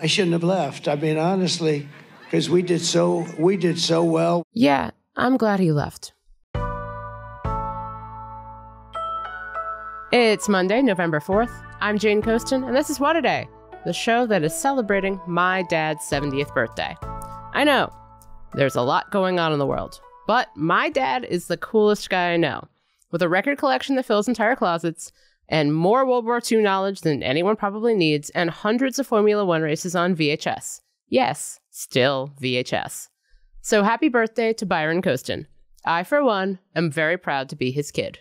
I shouldn't have left. I mean, honestly, because we did so well. Yeah, I'm glad he left. It's Monday, November 4th. I'm Jane Coaston, and this is What a Day, the show that is celebrating my dad's 70th birthday. I know, there's a lot going on in the world, but my dad is the coolest guy I know, with a record collection that fills entire closets, and more World War II knowledge than anyone probably needs, and hundreds of Formula One races on VHS. Yes, still VHS. So happy birthday to Byron Coaston. I, for one, am very proud to be his kid.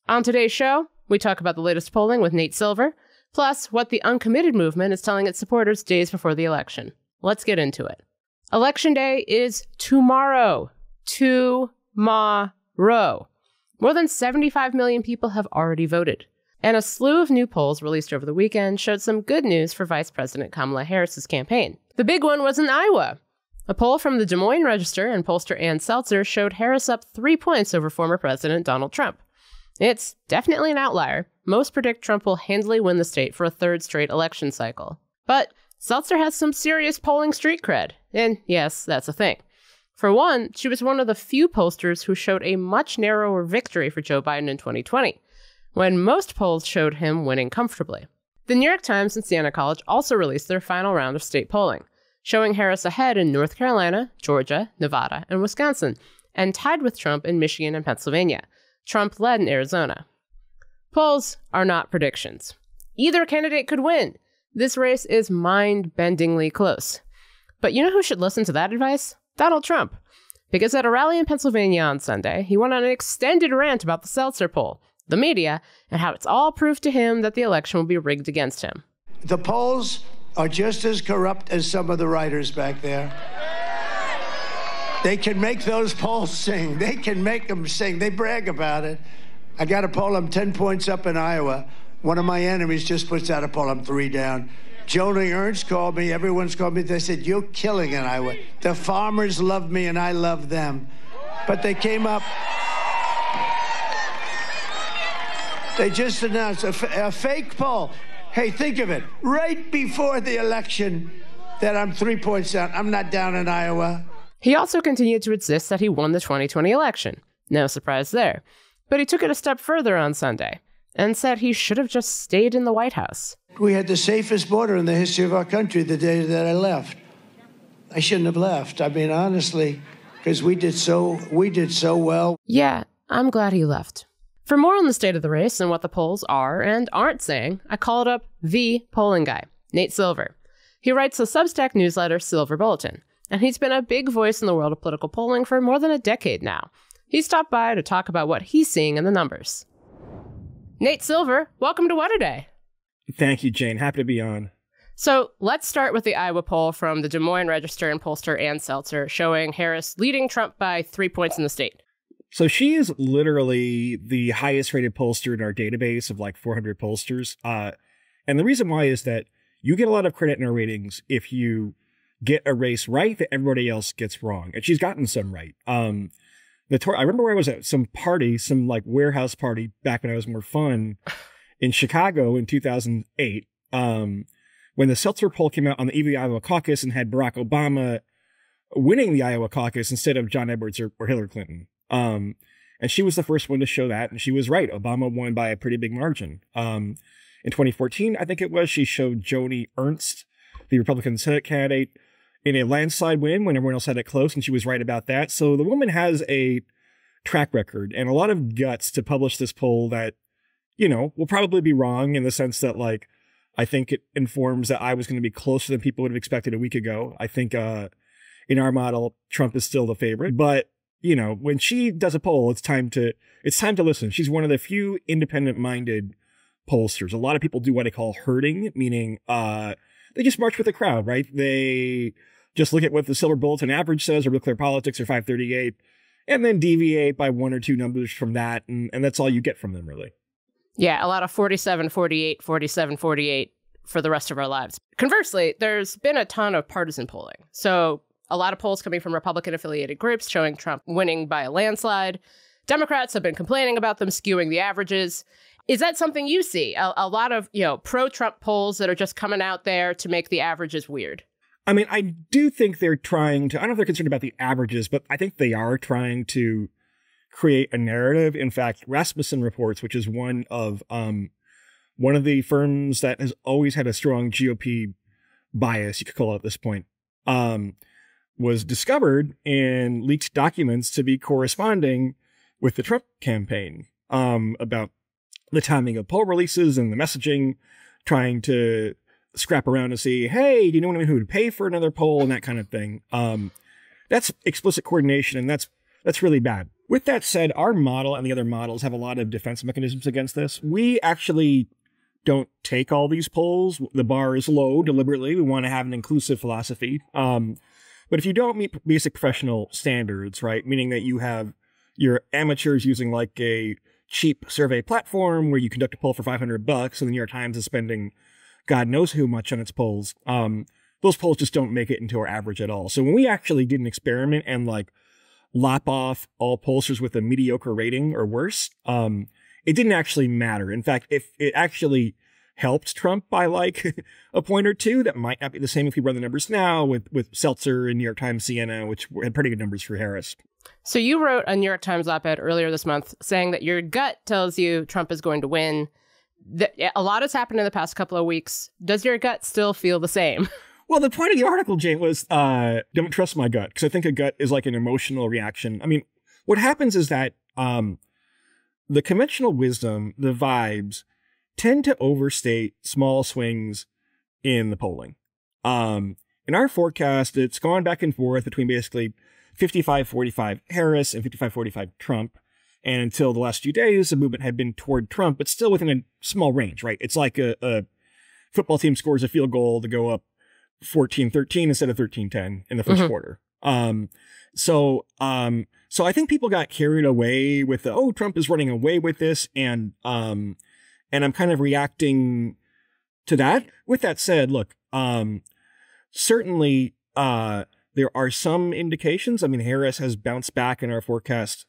On today's show, we talk about the latest polling with Nate Silver, plus what the Uncommitted movement is telling its supporters days before the election. Let's get into it. Election Day is tomorrow. Tomorrow. More than 75 million people have already voted. And a slew of new polls released over the weekend showed some good news for Vice President Kamala Harris's campaign. The big one was in Iowa. A poll from the Des Moines Register and pollster Ann Seltzer showed Harris up 3 points over former President Donald Trump. It's definitely an outlier. Most predict Trump will handily win the state for a third straight election cycle. But Seltzer has some serious polling street cred. And yes, that's a thing. For one, she was one of the few pollsters who showed a much narrower victory for Joe Biden in 2020. When most polls showed him winning comfortably. The New York Times and Siena College also released their final round of state polling, showing Harris ahead in North Carolina, Georgia, Nevada, and Wisconsin, and tied with Trump in Michigan and Pennsylvania. Trump led in Arizona. Polls are not predictions. Either candidate could win. This race is mind-bendingly close. But you know who should listen to that advice? Donald Trump. Because at a rally in Pennsylvania on Sunday, he went on an extended rant about the Seltzer poll, the media, and how it's all proof to him that the election will be rigged against him. The polls are just as corrupt as some of the writers back there. They can make those polls sing. They can make them sing. They brag about it. I got a poll, I'm 10 points up in Iowa. One of my enemies just puts out a poll, I'm 3 down. Joni Ernst called me, everyone's called me. They said, you're killing in Iowa. The farmers love me and I love them. But they came up. They just announced a fake poll. Hey, think of it. Right before the election, that I'm 3 points down. I'm not down in Iowa. He also continued to insist that he won the 2020 election. No surprise there. But he took it a step further on Sunday and said he should have just stayed in the White House. We had the safest border in the history of our country the day that I left. I shouldn't have left. I mean, honestly, because we did so well. Yeah, I'm glad he left. For more on the state of the race and what the polls are and aren't saying, I called up the polling guy, Nate Silver. He writes the Substack newsletter Silver Bulletin, and he's been a big voice in the world of political polling for more than a decade now. He stopped by to talk about what he's seeing in the numbers. Nate Silver, welcome to What a Day. Thank you, Jane. Happy to be on. So let's start with the Iowa poll from the Des Moines Register and pollster Ann Seltzer, showing Harris leading Trump by 3 points in the state. So she is literally the highest rated pollster in our database of like 400 pollsters. And the reason why is that you get a lot of credit in our ratings if you get a race right that everybody else gets wrong. And she's gotten some right. I remember where I was at some party, some like warehouse party back when I was more fun in Chicago in 2008. When the Seltzer poll came out on the eve of the Iowa caucus and had Barack Obama winning the Iowa caucus instead of John Edwards or Hillary Clinton. And she was the first one to show that, and she was right. Obama won by a pretty big margin. In 2014, I think it was, she showed Joni Ernst, the Republican Senate candidate, in a landslide win when everyone else had it close, and she was right about that. So the woman has a track record and a lot of guts to publish this poll that, you know, will probably be wrong in the sense that, like, I think it informs that I was going to be closer than people would have expected a week ago. I think in our model, Trump is still the favorite, but you know, when she does a poll, it's time to listen. She's one of the few independent-minded pollsters. A lot of people do what I call herding, meaning they just march with the crowd, right? They just look at what the Silver Bulletin average says, or Real Clear Politics, or 538, and then deviate by 1 or 2 numbers from that, and that's all you get from them, really. Yeah, a lot of 47, 48, 47, 48 for the rest of our lives. Conversely, there's been a ton of partisan polling. So a lot of polls coming from Republican-affiliated groups showing Trump winning by a landslide. Democrats have been complaining about them skewing the averages. Is that something you see? A lot of, pro-Trump polls that are just coming out there to make the averages weird? I mean, I do think they're trying to, I don't know if they're concerned about the averages, but I think they are trying to create a narrative. In fact, Rasmussen Reports, which is one of the firms that has always had a strong GOP bias, you could call it at this point, was discovered in leaked documents to be corresponding with the Trump campaign about the timing of poll releases and the messaging, trying to scrap around to see, hey, do you know anyone who would pay for another poll and that kind of thing. That's explicit coordination, and that's really bad. With that said, our model and the other models have a lot of defense mechanisms against this. We actually don't take all these polls. The bar is low deliberately. We want to have an inclusive philosophy. But if you don't meet basic professional standards, right, meaning that you have your amateurs using like a cheap survey platform where you conduct a poll for $500 and the New York Times is spending God knows who much on its polls, those polls just don't make it into our average at all. So when we actually did an experiment and like lop off all pollsters with a mediocre rating or worse, it didn't actually matter. In fact, if it actually helped Trump by like a point or two, that might not be the same if we run the numbers now with Seltzer and New York Times, CNN, which had pretty good numbers for Harris. So you wrote a New York Times op-ed earlier this month saying that your gut tells you Trump is going to win. A lot has happened in the past couple of weeks. Does your gut still feel the same? Well, the point of the article, Jane, was don't trust my gut, because I think a gut is like an emotional reaction. I mean, what happens is that the conventional wisdom, the vibes, tend to overstate small swings in the polling. In our forecast, it's gone back and forth between basically 55-45 Harris and 55-45 Trump. And until the last few days, the movement had been toward Trump, but still within a small range, right? It's like a football team scores a field goal to go up 14-13 instead of 13-10 in the first quarter. So I think people got carried away with the, Trump is running away with this. And I'm kind of reacting to that. With that said, look, certainly there are some indications. I mean, Harris has bounced back in our forecast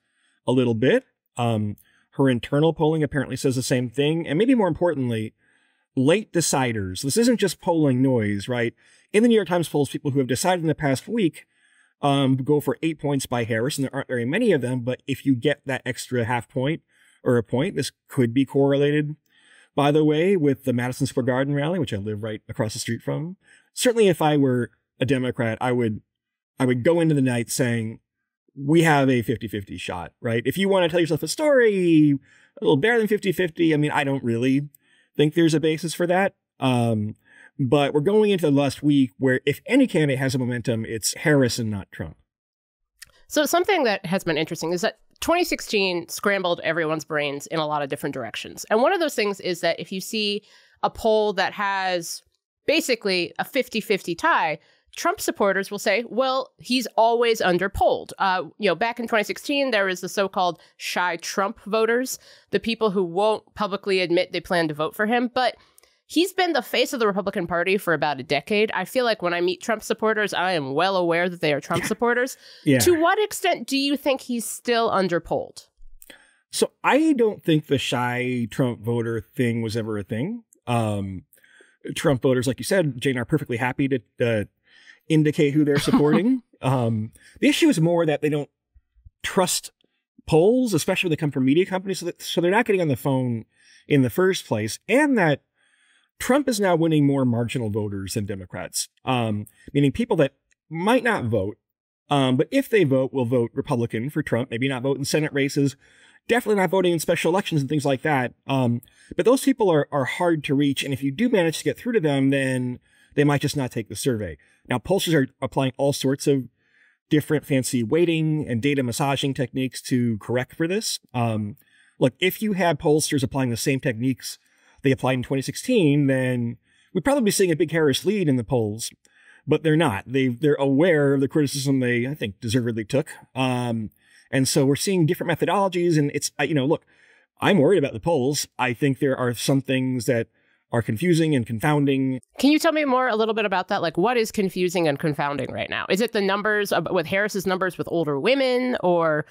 a little bit. Her internal polling apparently says the same thing. And maybe more importantly, late deciders. This isn't just polling noise, right? In the New York Times polls, people who have decided in the past week go for 8 points by Harris, and there aren't very many of them. But if you get that extra half point or a point, this could be correlated, by the way, with the Madison Square Garden rally, which I live right across the street from. Certainly, if I were a Democrat, I would go into the night saying, we have a 50-50 shot, right? If you want to tell yourself a story a little better than 50-50, I mean, I don't really think there's a basis for that. But we're going into the last week where if any candidate has a momentum, it's Harris and not Trump. So something that has been interesting is that 2016 scrambled everyone's brains in a lot of different directions. And one of those things is that if you see a poll that has basically a 50-50 tie, Trump supporters will say, well, he's always underpolled. Back in 2016, there was the so-called shy Trump voters, the people who won't publicly admit they plan to vote for him. But he's been the face of the Republican Party for about a decade. I feel like when I meet Trump supporters, I am well aware that they are Trump supporters. Yeah. To what extent do you think he's still underpolled? So I don't think the shy Trump voter thing was ever a thing. Trump voters, like you said, Jane, are perfectly happy to indicate who they're supporting. The issue is more that they don't trust polls, especially when they come from media companies, so they're not getting on the phone in the first place, and that Trump is now winning more marginal voters than Democrats, meaning people that might not vote, but if they vote, will vote Republican for Trump, maybe not vote in Senate races, definitely not voting in special elections and things like that. But those people are hard to reach, and if you do manage to get through to them, then they might just not take the survey. Now, pollsters are applying all sorts of different fancy weighting and data massaging techniques to correct for this. Look, if you had pollsters applying the same techniques they applied in 2016, then we'd probably be seeing a big Harris lead in the polls, but they're not. They're aware of the criticism they, I think, deservedly took. And so we're seeing different methodologies, and it's, look, I'm worried about the polls. I think there are some things that are confusing and confounding. Can you tell me a little bit about that? Like, what is confusing and confounding right now? Is it the numbers with Harris's numbers with older women, or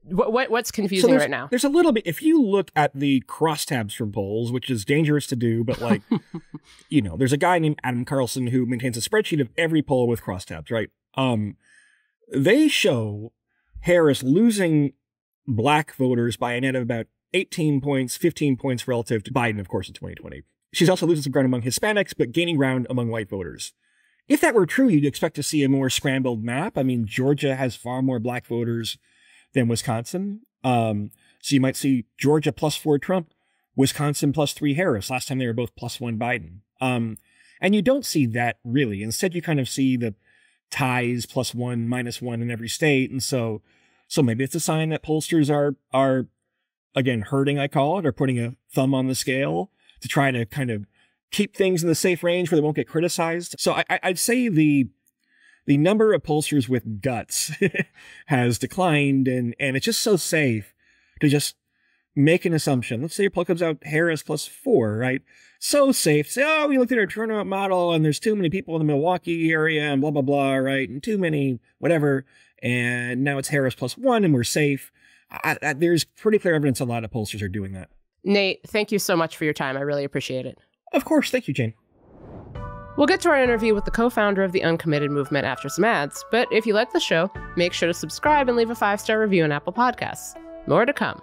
What's confusing right now? There's a little bit. If you look at the crosstabs from polls, which is dangerous to do, but like, there's a guy named Adam Carlson who maintains a spreadsheet of every poll with crosstabs, right? They show Harris losing black voters by a net of about 18 points, 15 points relative to Biden, of course, in 2020. She's also losing some ground among Hispanics, but gaining ground among white voters. If that were true, you'd expect to see a more scrambled map. I mean, Georgia has far more black voters than Wisconsin. So you might see Georgia +4 Trump, Wisconsin +3 Harris. Last time they were both +1 Biden. And you don't see that really. Instead, you kind of see the ties +1, -1 in every state. And so maybe it's a sign that pollsters are again, herding, I call it, or putting a thumb on the scale to try to kind of keep things in the safe range where they won't get criticized. So I'd say the number of pollsters with guts has declined, and it's just so safe to just make an assumption. Let's say your poll comes out Harris +4, right? So safe. Say, oh, we looked at our turnout model and there's too many people in the Milwaukee area and blah, blah, blah, right? And too many, whatever. And now it's Harris +1 and we're safe. There's pretty clear evidence a lot of pollsters are doing that. Nate, thank you so much for your time. I really appreciate it. Of course. Thank you, Jane. We'll get to our interview with the co-founder of the Uncommitted movement after some ads, but if you like the show, make sure to subscribe and leave a 5-star review on Apple Podcasts. More to come.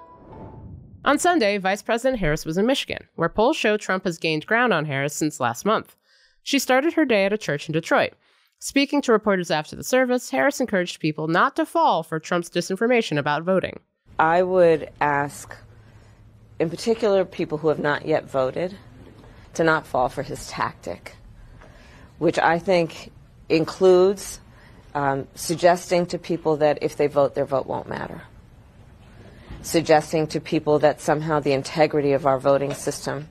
On Sunday, Vice President Harris was in Michigan, where polls show Trump has gained ground on Harris since last month. She started her day at a church in Detroit. Speaking to reporters after the service, Harris encouraged people not to fall for Trump's disinformation about voting. I would ask, in particular, people who have not yet voted, to not fall for his tactic, which I think includes suggesting to people that if they vote, their vote won't matter. Suggesting to people that somehow the integrity of our voting system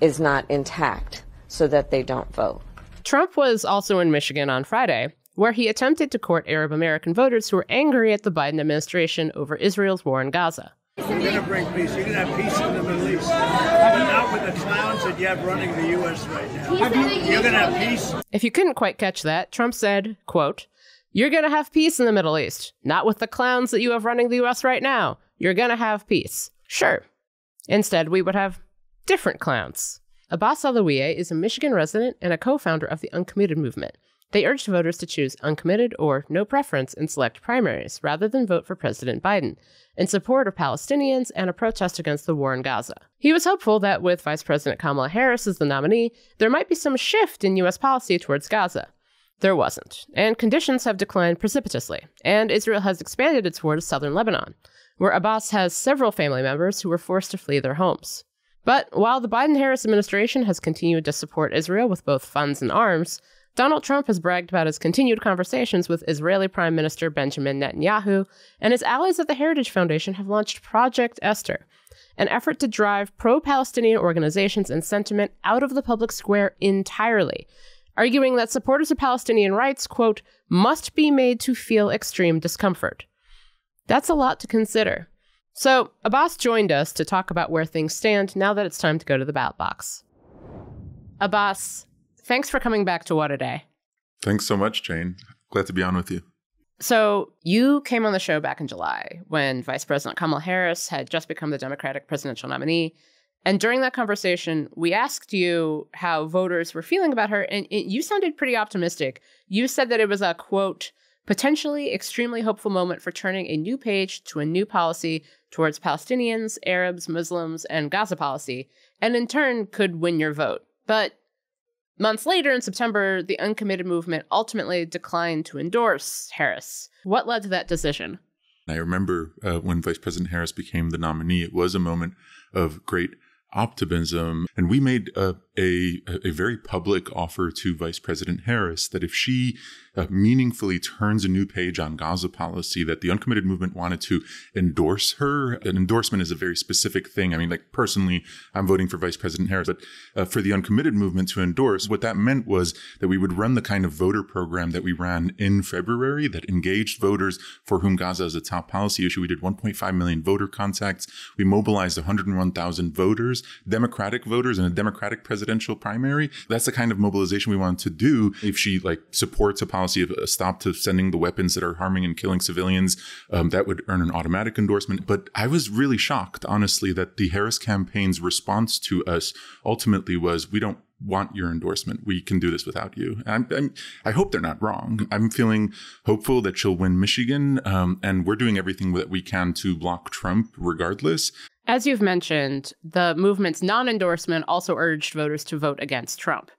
is not intact so that they don't vote. Trump was also in Michigan on Friday, where he attempted to court Arab American voters who were angry at the Biden administration over Israel's war in Gaza. You're going to bring peace. You're going to have peace in the Middle East. But not with the clowns that you have running the U.S. right now. You're going to have peace. If you couldn't quite catch that, Trump said, quote, "You're going to have peace in the Middle East. Not with the clowns that you have running the U.S. right now. You're going to have peace." Sure. Instead, we would have different clowns. Abbas Alawieh is a Michigan resident and a co-founder of the Uncommitted movement. They urged voters to choose uncommitted or no preference in select primaries rather than vote for President Biden, in support of Palestinians and a protest against the war in Gaza. He was hopeful that with Vice President Kamala Harris as the nominee, there might be some shift in U.S. policy towards Gaza. There wasn't, and conditions have declined precipitously, and Israel has expanded its war to southern Lebanon, where Abbas has several family members who were forced to flee their homes. But while the Biden-Harris administration has continued to support Israel with both funds and arms, Donald Trump has bragged about his continued conversations with Israeli Prime Minister Benjamin Netanyahu, and his allies at the Heritage Foundation have launched Project Esther, an effort to drive pro-Palestinian organizations and sentiment out of the public square entirely, arguing that supporters of Palestinian rights, quote, must be made to feel extreme discomfort. That's a lot to consider. So, Abbas joined us to talk about where things stand now that it's time to go to the ballot box. Abbas, thanks for coming back to What a Day. Thanks so much, Jane. Glad to be on with you. So, you came on the show back in July when Vice President Kamala Harris had just become the Democratic presidential nominee. And during that conversation, we asked you how voters were feeling about her, and you sounded pretty optimistic. You said that it was a, quote, potentially extremely hopeful moment for turning a new page to a new policy towards Palestinians, Arabs, Muslims, and Gaza policy, and in turn could win your vote. But months later, in September, the Uncommitted movement ultimately declined to endorse Harris. What led to that decision? I remember when Vice President Harris became the nominee, it was a moment of great optimism. And we made a very public offer to Vice President Harris that if she meaningfully turns a new page on Gaza policy, that the Uncommitted movement wanted to endorse her. An endorsement is a very specific thing. I mean, like personally, I'm voting for Vice President Harris, but for the Uncommitted movement to endorse, what that meant was that we would run the kind of voter program that we ran in February that engaged voters for whom Gaza is a top policy issue. We did 1.5 million voter contacts. We mobilized 101,000 voters voters, Democratic voters in a Democratic presidential primary. That's the kind of mobilization we want to do. If she supports a policy of a stop to sending the weapons that are harming and killing civilians, that would earn an automatic endorsement. But I was really shocked, honestly, that the Harris campaign's response to us ultimately was, we don't want your endorsement. We can do this without you. I hope they're not wrong. I'm feeling hopeful that she'll win Michigan, and we're doing everything that we can to block Trump regardless. As you've mentioned, the movement's non-endorsement also urged voters to vote against Trump.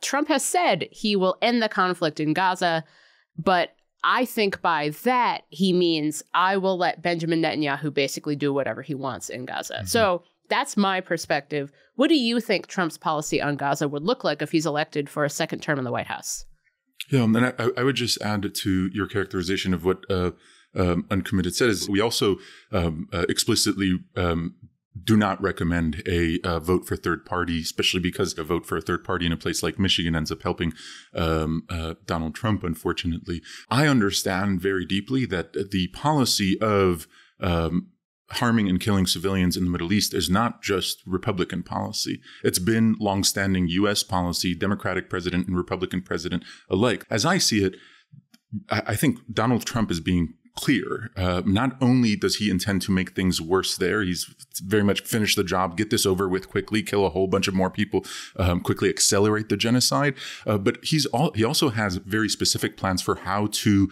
Trump has said he will end the conflict in Gaza, but I think by that he means I will let Benjamin Netanyahu basically do whatever he wants in Gaza. Mm-hmm. So that's my perspective. What do you think Trump's policy on Gaza would look like if he's elected for a second term in the White House? Yeah, and I would just add to your characterization of what Uncommitted says. We also explicitly do not recommend a vote for third party, especially because a vote for a third party in a place like Michigan ends up helping Donald Trump, unfortunately. I understand very deeply that the policy of harming and killing civilians in the Middle East is not just Republican policy. It's been longstanding U.S. policy, Democratic president and Republican president alike. As I see it, I think Donald Trump is being clear. Not only does he intend to make things worse there, he's very much finished the job, get this over with quickly, kill a whole bunch of more people, quickly accelerate the genocide. But he also has very specific plans for how to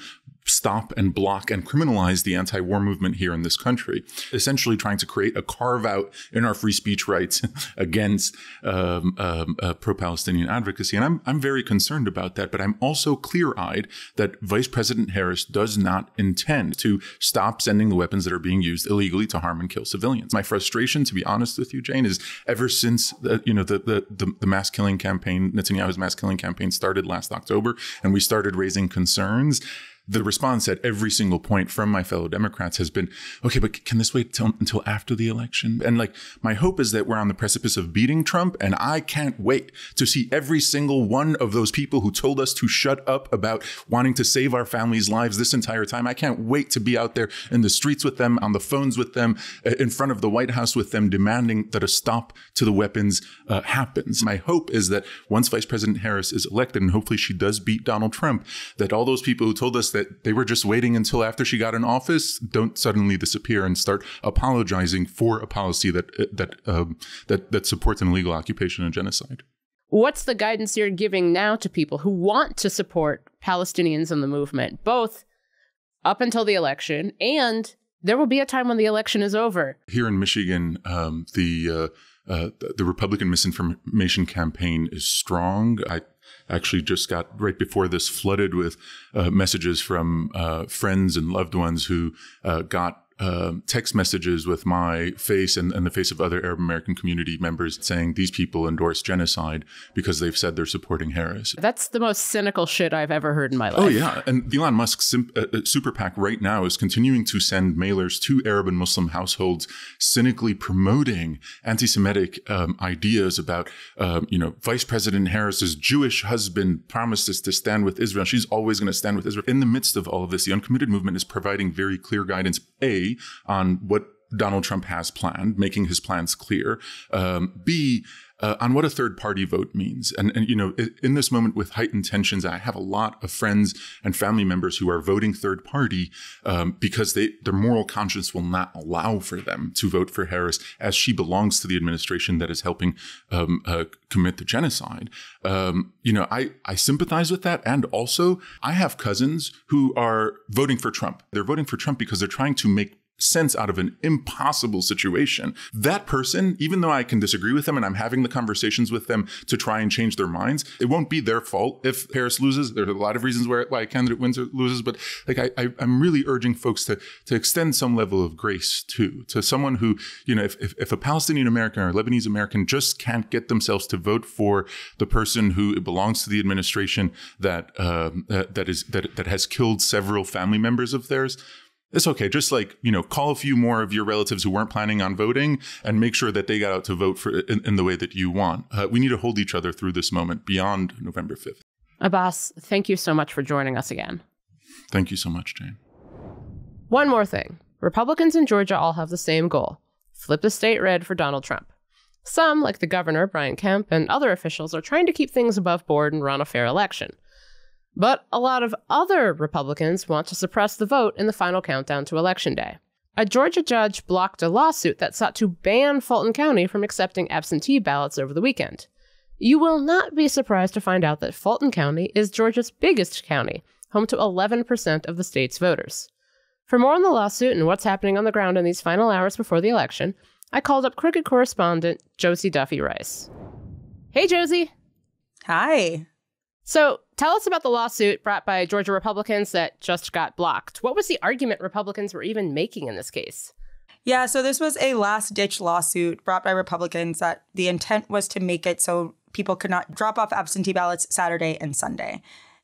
stop and block and criminalize the anti-war movement here in this country, essentially trying to create a carve-out in our free speech rights against pro-Palestinian advocacy. And I'm very concerned about that, but I'm also clear-eyed that Vice President Harris does not intend to stop sending the weapons that are being used illegally to harm and kill civilians. My frustration, to be honest with you, Jane, is ever since the mass killing campaign, Netanyahu's mass killing campaign started last October, and we started raising concerns, the response at every single point from my fellow Democrats has been, okay, but can this wait until after the election? And my hope is that we're on the precipice of beating Trump, and I can't wait to see every single one of those people who told us to shut up about wanting to save our families' lives this entire time. I can't wait to be out there in the streets with them, on the phones with them, in front of the White House with them, demanding that a stop to the weapons happens. My hope is that once Vice President Harris is elected, and hopefully she does beat Donald Trump, that all those people who told us that they were just waiting until after she got in office don't suddenly disappear and start apologizing for a policy that supports an illegal occupation and genocide. What's the guidance you're giving now to people who want to support Palestinians in the movement, both up until the election and there will be a time when the election is over? Here in Michigan, the Republican misinformation campaign is strong. I actually just got, right before this, flooded with messages from friends and loved ones who got text messages with my face and the face of other Arab American community members saying these people endorse genocide because they've said they're supporting Harris. That's the most cynical shit I've ever heard in my life. Oh, yeah. And Elon Musk's super PAC right now is continuing to send mailers to Arab and Muslim households, cynically promoting anti-Semitic ideas about, Vice President Harris's Jewish husband promises to stand with Israel. She's always going to stand with Israel. In the midst of all of this, the Uncommitted movement is providing very clear guidance, A, on what Donald Trump has planned, making his plans clear. B, on what a third party vote means. And in this moment with heightened tensions, I have a lot of friends and family members who are voting third party because their moral conscience will not allow for them to vote for Harris, as she belongs to the administration that is helping commit the genocide. I sympathize with that. And also, I have cousins who are voting for Trump. They're voting for Trump because they're trying to make sense out of an impossible situation. That person, even though I can disagree with them and I'm having the conversations with them to try and change their minds, it won't be their fault if Harris loses. There's a lot of reasons why a candidate wins or loses, but I'm really urging folks to extend some level of grace to someone who, if a Palestinian American or Lebanese American just can't get themselves to vote for the person who belongs to the administration that has killed several family members of theirs, it's okay. Just call a few more of your relatives who weren't planning on voting and make sure that they got out to vote for in the way that you want. We need to hold each other through this moment beyond November 5th. Abbas, thank you so much for joining us again. Thank you so much, Jane. One more thing. Republicans in Georgia all have the same goal: flip the state red for Donald Trump. Some, like the governor, Brian Kemp, and other officials are trying to keep things above board and run a fair election. But a lot of other Republicans want to suppress the vote in the final countdown to Election Day. A Georgia judge blocked a lawsuit that sought to ban Fulton County from accepting absentee ballots over the weekend. You will not be surprised to find out that Fulton County is Georgia's biggest county, home to 11% of the state's voters. For more on the lawsuit and what's happening on the ground in these final hours before the election, I called up Crooked correspondent Josie Duffy Rice. Hey, Josie. Hi. So tell us about the lawsuit brought by Georgia Republicans that just got blocked. What was the argument Republicans were even making in this case? Yeah, so this was a last-ditch lawsuit brought by Republicans that the intent was to make it so people could not drop off absentee ballots Saturday and Sunday.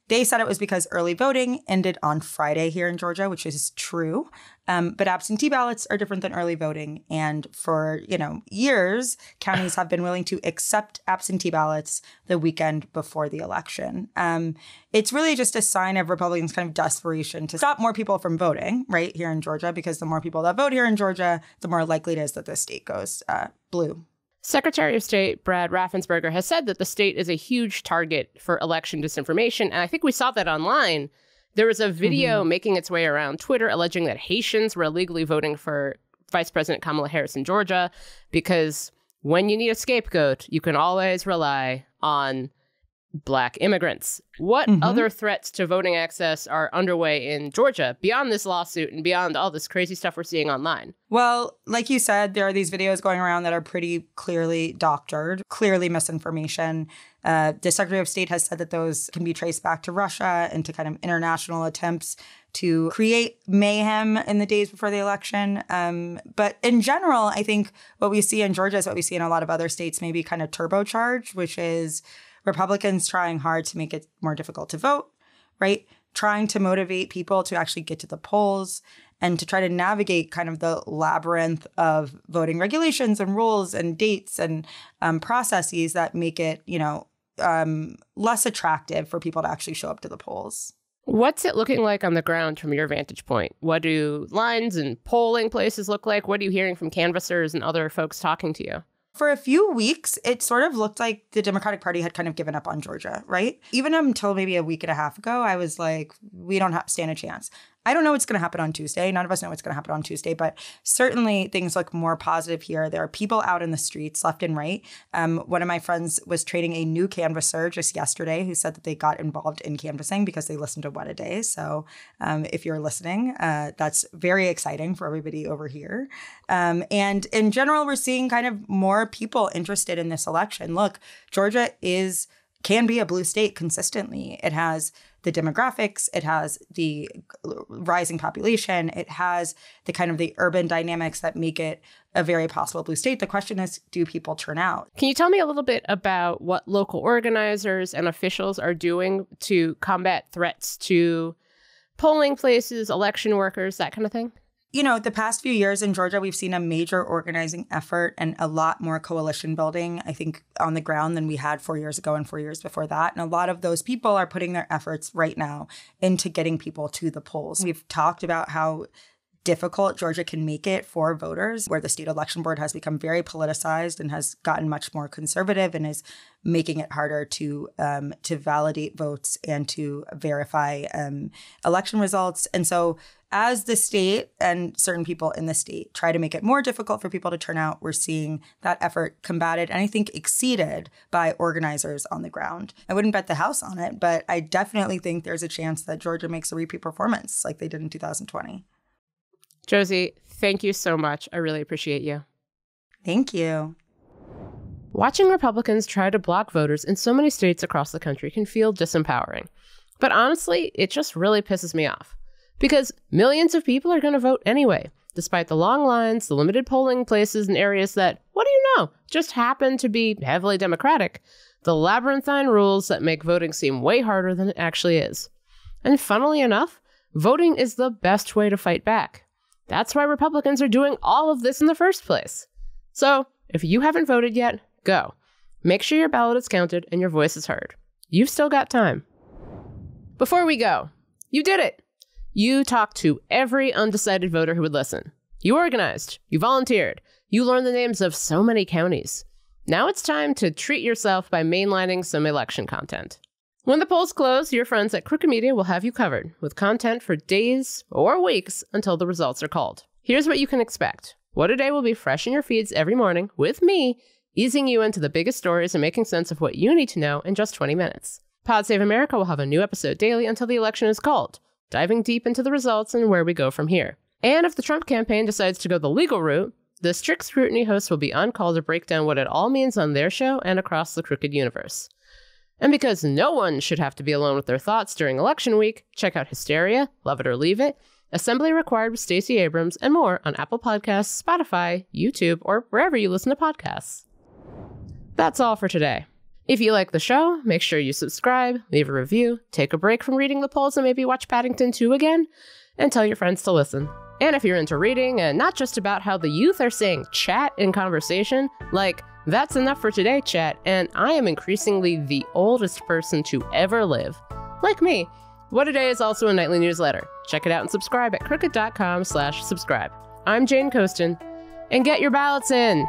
They said it was because early voting ended on Friday here in Georgia, which is true. But absentee ballots are different than early voting. And for, years, counties have been willing to accept absentee ballots the weekend before the election. It's really just a sign of Republicans' kind of desperation to stop more people from voting right here in Georgia, because the more people that vote here in Georgia, the more likely it is that the state goes blue. Secretary of State Brad Raffensperger has said that the state is a huge target for election disinformation, and I think we saw that online. There was a video making its way around Twitter alleging that Haitians were illegally voting for Vice President Kamala Harris in Georgia because when you need a scapegoat, you can always rely on Black immigrants. What other threats to voting access are underway in Georgia beyond this lawsuit and beyond all this crazy stuff we're seeing online? Well, like you said, there are these videos going around that are pretty clearly doctored, clearly misinformation. The Secretary of State has said that those can be traced back to Russia and to kind of international attempts to create mayhem in the days before the election. But in general, I think what we see in Georgia is what we see in a lot of other states, maybe kind of turbocharged, which is Republicans trying hard to make it more difficult to vote, right? Trying to motivate people to actually get to the polls and to try to navigate kind of the labyrinth of voting regulations and rules and dates and processes that make it, less attractive for people to actually show up to the polls. What's it looking like on the ground from your vantage point? What do lines and polling places look like? What are you hearing from canvassers and other folks talking to you? For a few weeks, it sort of looked like the Democratic Party had kind of given up on Georgia, right? Even until maybe a week and a half ago, I was like, we don't stand a chance. I don't know what's going to happen on Tuesday. None of us know what's going to happen on Tuesday, but certainly things look more positive here. There are people out in the streets left and right. One of my friends was training a new canvasser just yesterday who said that they got involved in canvassing because they listened to What a Day. So if you're listening, that's very exciting for everybody over here. And in general, we're seeing kind of more people interested in this election. Look, Georgia can be a blue state consistently. It has the demographics, it has the rising population, it has the kind of the urban dynamics that make it a very possible blue state. The question is, do people turn out? Can you tell me a little bit about what local organizers and officials are doing to combat threats to polling places, election workers, that kind of thing? The past few years in Georgia, we've seen a major organizing effort and a lot more coalition building, I think, on the ground than we had 4 years ago and 4 years before that. And a lot of those people are putting their efforts right now into getting people to the polls. We've talked about how difficult Georgia can make it for voters, where the state election board has become very politicized and has gotten much more conservative and is making it harder to validate votes and to verify election results. And so as the state and certain people in the state try to make it more difficult for people to turn out, we're seeing that effort combated and I think exceeded by organizers on the ground. I wouldn't bet the house on it, but I definitely think there's a chance that Georgia makes a repeat performance like they did in 2020. Josie, thank you so much. I really appreciate you. Thank you. Watching Republicans try to block voters in so many states across the country can feel disempowering. But honestly, it just really pisses me off. Because millions of people are going to vote anyway, despite the long lines, the limited polling places in areas that, what do you know, just happen to be heavily Democratic, the labyrinthine rules that make voting seem way harder than it actually is. And funnily enough, voting is the best way to fight back. That's why Republicans are doing all of this in the first place. So, if you haven't voted yet, go. Make sure your ballot is counted and your voice is heard. You've still got time. Before we go, you did it! You talked to every undecided voter who would listen. You organized. You volunteered. You learned the names of so many counties. Now it's time to treat yourself by mainlining some election content. When the polls close, your friends at Crooked Media will have you covered with content for days or weeks until the results are called. Here's what you can expect. What a Day will be fresh in your feeds every morning with me, easing you into the biggest stories and making sense of what you need to know in just 20 minutes. Pod Save America will have a new episode daily until the election is called, diving deep into the results and where we go from here. And if the Trump campaign decides to go the legal route, the Strict Scrutiny hosts will be on call to break down what it all means on their show and across the Crooked universe. And because no one should have to be alone with their thoughts during election week, check out Hysteria, Love It or Leave It, Assembly Required with Stacey Abrams, and more on Apple Podcasts, Spotify, YouTube, or wherever you listen to podcasts. That's all for today. If you like the show, make sure you subscribe, leave a review, take a break from reading the polls and maybe watch Paddington 2 again, and tell your friends to listen. And if you're into reading and not just about how the youth are saying chat in conversation, like, that's enough for today, chat, and I am increasingly the oldest person to ever live. Like me, What a Day is also a nightly newsletter. Check it out and subscribe at crooked.com/subscribe. I'm Jane Coaston, and get your ballots in!